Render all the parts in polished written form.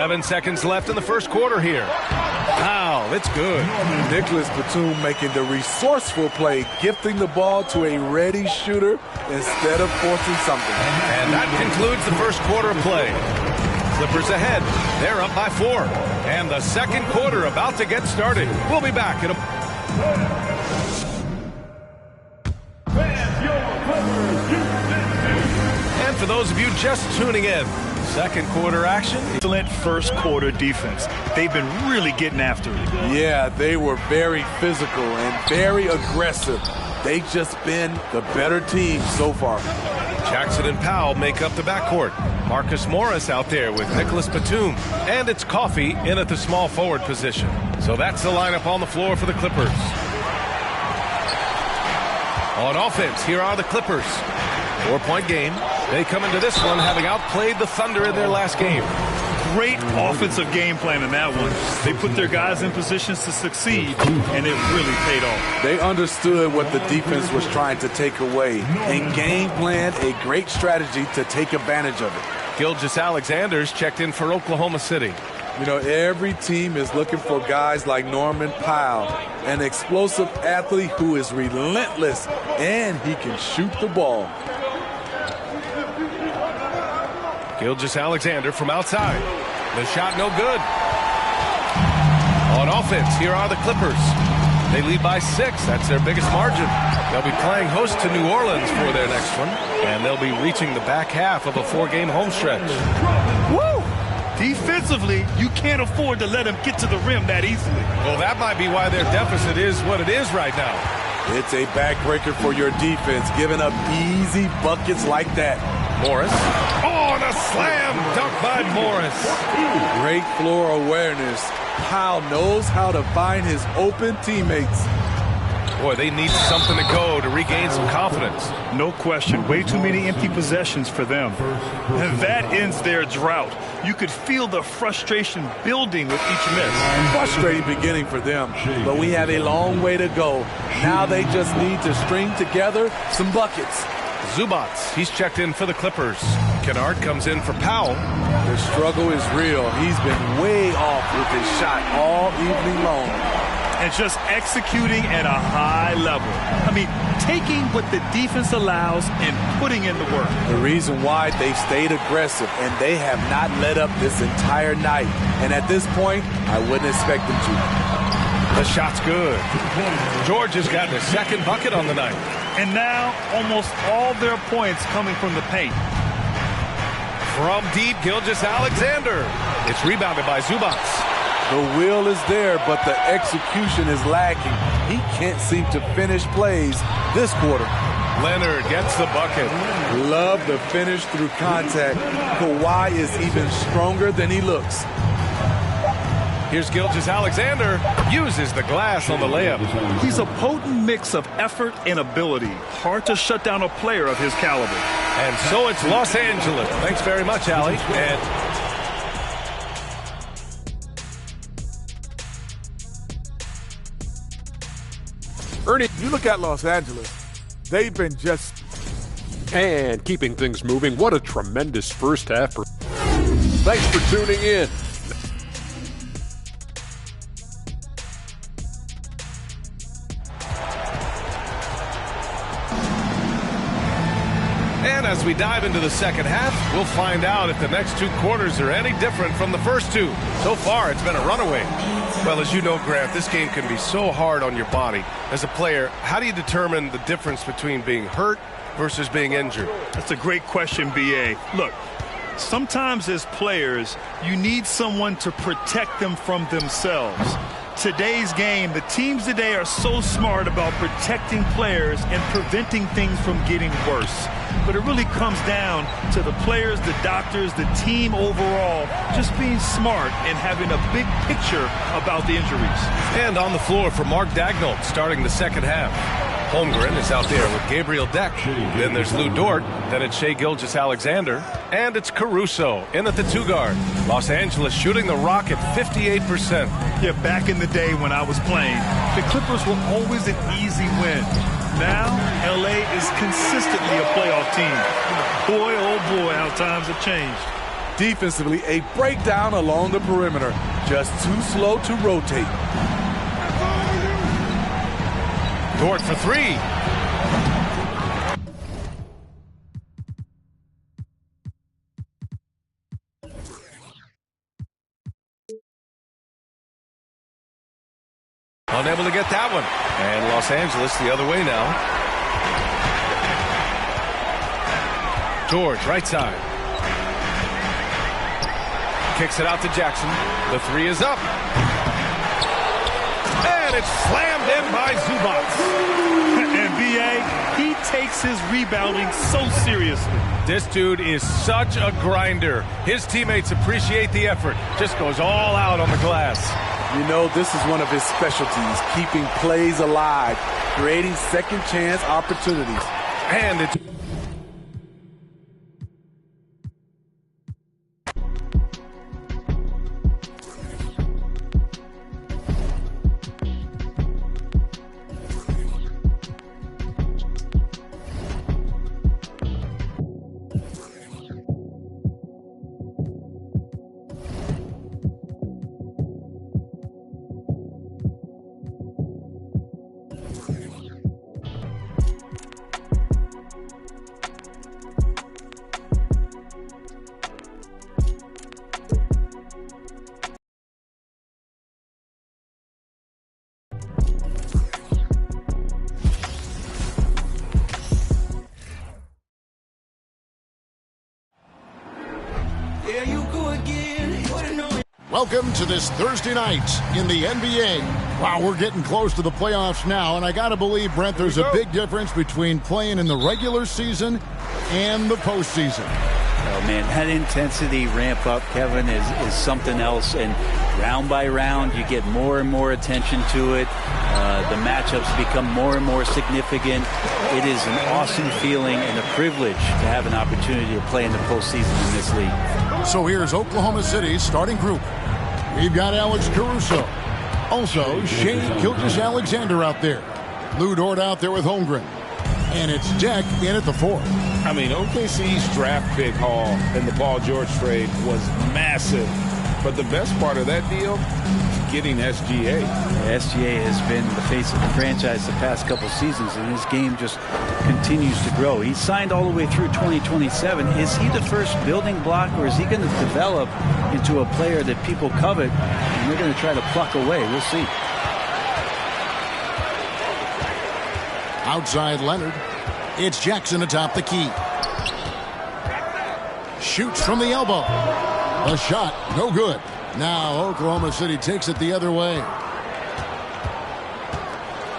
7 seconds left in the first quarter here. Wow, it's good. Nicholas Batum making the resourceful play, gifting the ball to a ready shooter instead of forcing something. And that concludes the first quarter of play. Clippers ahead. They're up by 4. And the second quarter about to get started. We'll be back in a... And for those of you just tuning in, second quarter action. Excellent first quarter defense. They've been really getting after it. Yeah, they were very physical and very aggressive. They've just been the better team so far. Jackson and Powell make up the backcourt. Marcus Morris out there with Nicholas Batum. And it's Coffey in at the small forward position. So that's the lineup on the floor for the Clippers. On offense, here are the Clippers. 4-point game. They come into this one having outplayed the Thunder in their last game. Great offensive game plan in that one. They put their guys in positions to succeed, and it really paid off. They understood what the defense was trying to take away and game planned a great strategy to take advantage of it. Gilgeous-Alexander's checked in for Oklahoma City. You know, every team is looking for guys like Norman Powell, an explosive athlete who is relentless, and he can shoot the ball. Gilgeous-Alexander from outside. The shot no good. On offense, here are the Clippers. They lead by 6. That's their biggest margin. They'll be playing host to New Orleans for their next one, and they'll be reaching the back half of a 4-game home stretch. Woo! Defensively, you can't afford to let them get to the rim that easily. Well, that might be why their deficit is what it is right now. It's a backbreaker for your defense, giving up easy buckets like that. Morris. Oh, and a slam dunk by Morris. Great floor awareness. Powell knows how to find his open teammates. Boy, they need something to go to regain some confidence. No question. Way too many empty possessions for them. And that ends their drought. You could feel the frustration building with each miss. Frustrating beginning for them, but we have a long way to go. Now they just need to string together some buckets. Zubac, he's checked in for the Clippers. Kennard comes in for Powell. The struggle is real. He's been way off with his shot all evening long. And just executing at a high level. I mean, taking what the defense allows and putting in the work. The reason why they've stayed aggressive, and they have not let up this entire night. And at this point, I wouldn't expect them to. The shot's good. George has gotten his second bucket on the night. And now, almost all their points coming from the paint. From deep, Gilgeous-Alexander. It's rebounded by Zubac. The will is there, but the execution is lacking. He can't seem to finish plays this quarter. Leonard gets the bucket. Love the finish through contact. Kawhi is even stronger than he looks. Here's Gilgeous-Alexander. Uses the glass on the layup. He's a potent mix of effort and ability. Hard to shut down a player of his caliber. And so it's Los Angeles. Thanks very much, Allie. And Ernie, you look at Los Angeles, they've been just... And keeping things moving, what a tremendous first half. Thanks for tuning in. And as we dive into the second half, we'll find out if the next 2 quarters are any different from the first 2. So far, it's been a runaway. Well, as you know, Grant, this game can be so hard on your body. As a player, how do you determine the difference between being hurt versus being injured? That's a great question, B.A. Look, sometimes as players, you need someone to protect them from themselves. Today's game, the teams today are so smart about protecting players and preventing things from getting worse. But it really comes down to the players, the doctors, the team overall, just being smart and having a big picture about the injuries. And on the floor for Mark Daigneault starting the second half. Holmgren is out there with Gabriel Deck. Then there's Lou Dort. Then it's Shai Gilgeous-Alexander. And it's Caruso in at the 2-guard. Los Angeles shooting the rock at 58%. Yeah, back in the day when I was playing, the Clippers were always an easy win. Now, L.A. is consistently a playoff team. Boy, oh boy, how times have changed. Defensively, a breakdown along the perimeter. Just too slow to rotate. Dort for three. Unable to get that one. And Los Angeles the other way now. George, right side. Kicks it out to Jackson. The three is up. And it's slammed in by Zubac. And B.A., he takes his rebounding so seriously. This dude is such a grinder. His teammates appreciate the effort. Just goes all out on the glass. You know, this is one of his specialties, keeping plays alive, creating second chance opportunities. And it's... Welcome to this Thursday night in the NBA. Wow, we're getting close to the playoffs now, and I got to believe, Brent, there's a big difference between playing in the regular season and the postseason. Oh, man, that intensity ramp up, Kevin, is something else, and round by round, you get more and more attention to it. The matchups become more and more significant. It is an awesome feeling and a privilege to have an opportunity to play in the postseason in this league. So here's Oklahoma City's starting group. We've got Alex Caruso. Also, Shea Gilgeous-Alexander out there. Lou Dort out there with Holmgren. And it's Deck in at the 4. I mean, OKC's draft pick haul in the Paul George trade was massive. But the best part of that deal, getting SGA. SGA has been the face of the franchise the past couple seasons, and his game just continues to grow. He signed all the way through 2027. Is he the first building block, or is he going to develop into a player that people covet and they're going to try to pluck away? We'll see. Outside Leonard. It's Jackson atop the key. Shoots from the elbow. A shot, no good. Now Oklahoma City takes it the other way.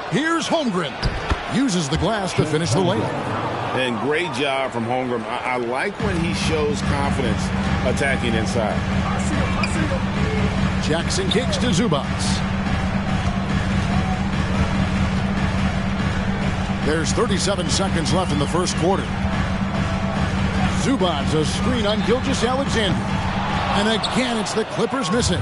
Here's Holmgren. Uses the glass to finish the layup. And great job from Holmgren. I like when he shows confidence attacking inside. Jackson kicks to Zubac. There's 37 seconds left in the first quarter. Zubac, a screen on Gilgeous-Alexander. And again, it's the Clippers missing.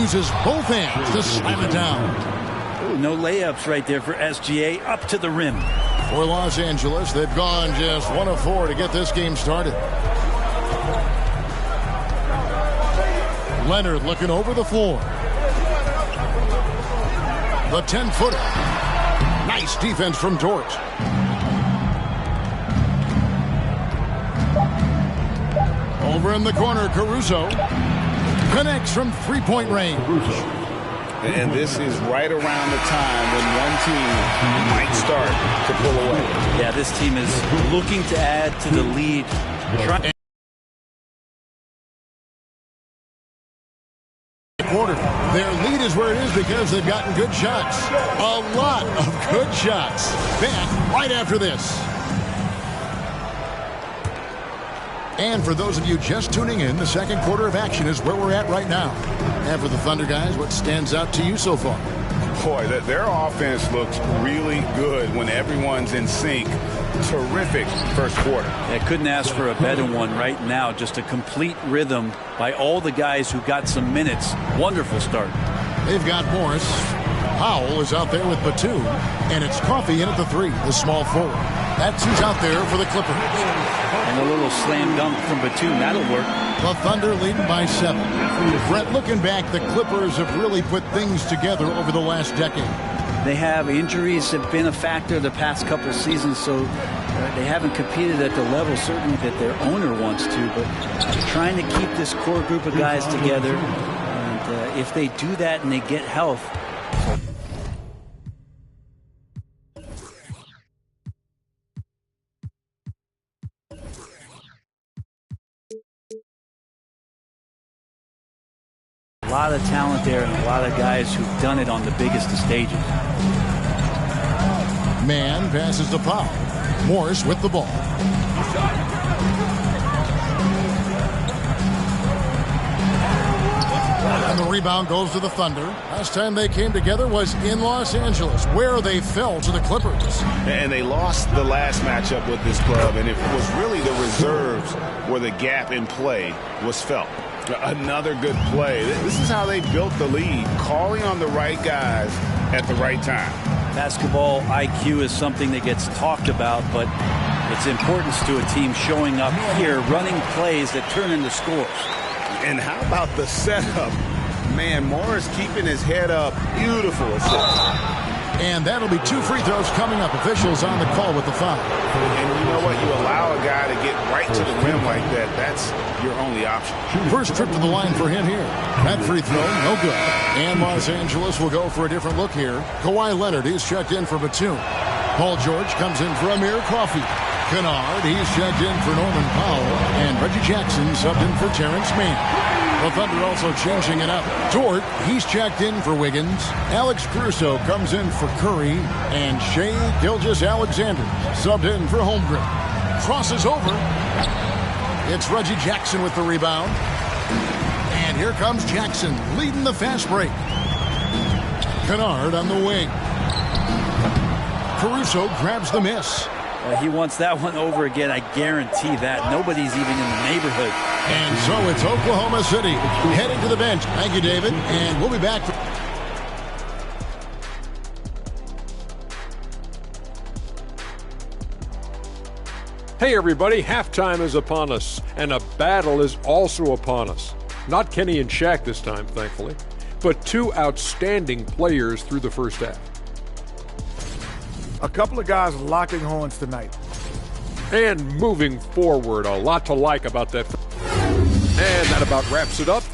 Uses both hands to slam it down. Ooh, no layups right there for SGA, up to the rim. For Los Angeles, they've gone just 1 of 4 to get this game started. Leonard looking over the floor. The 10-footer. Nice defense from Dort. Over in the corner, Caruso connects from three-point range. And this is right around the time when one team might start to pull away. Yeah, this team is looking to add to the lead. Quarter. Their lead is where it is because they've gotten good shots. A lot of good shots. Back right after this. And for those of you just tuning in, the second quarter of action is where we're at right now. And for the Thunder guys, what stands out to you so far? Boy, their offense looks really good when everyone's in sync. Terrific first quarter. I couldn't ask for a better one right now. Just a complete rhythm by all the guys who got some minutes. Wonderful start. They've got Morris. Powell is out there with Batum, and it's Coffey in at the 3, the small forward. That's who's out there for the Clippers. And a little slam dunk from Batum, that'll work. The Thunder leading by 7. Brett, looking back, the Clippers have really put things together over the last decade. They have injuries have been a factor the past couple seasons, so they haven't competed at the level certainly that their owner wants to, but they're trying to keep this core group of guys together. And if they do that and they get health, a lot of talent there and a lot of guys who've done it on the biggest of stages. Man passes to Powell. Morris with the ball. And the rebound goes to the Thunder. Last time they came together was in Los Angeles, where they fell to the Clippers. And they lost the last matchup with this club, and it was really the reserves where the gap in play was felt. Another good play. This is how they built the lead, calling on the right guys at the right time. Basketball IQ is something that gets talked about, but its importance to a team showing up here, running plays that turn into scores. And how about the setup? Man, Morris keeping his head up. Beautiful assist. And that'll be 2 free throws coming up. Officials on the call with the foul. And you know what? You allow a guy to get right to the rim like that. That's your only option. First trip to the line for him here. That free throw, no good. And Los Angeles will go for a different look here. Kawhi Leonard, he's checked in for Batum. Paul George comes in for Amir Coffey. Kennard, he's checked in for Norman Powell. And Reggie Jackson subbed in for Terrence Mann. The Thunder also changing it up. Dort, he's checked in for Wiggins. Alex Caruso comes in for Curry. And Shai Gilgeous-Alexander subbed in for Holmgren. Crosses over. It's Reggie Jackson with the rebound. And here comes Jackson leading the fast break. Kennard on the wing. Caruso grabs the miss. He wants that one over again, I guarantee that. Nobody's even in the neighborhood. And so it's Oklahoma City heading to the bench. Thank you, David. And we'll be back. Hey everybody, halftime is upon us, and a battle is also upon us. Not Kenny and Shaq this time, thankfully, but 2 outstanding players through the first half. A couple of guys locking horns tonight. And moving forward, a lot to like about that. And that about wraps it up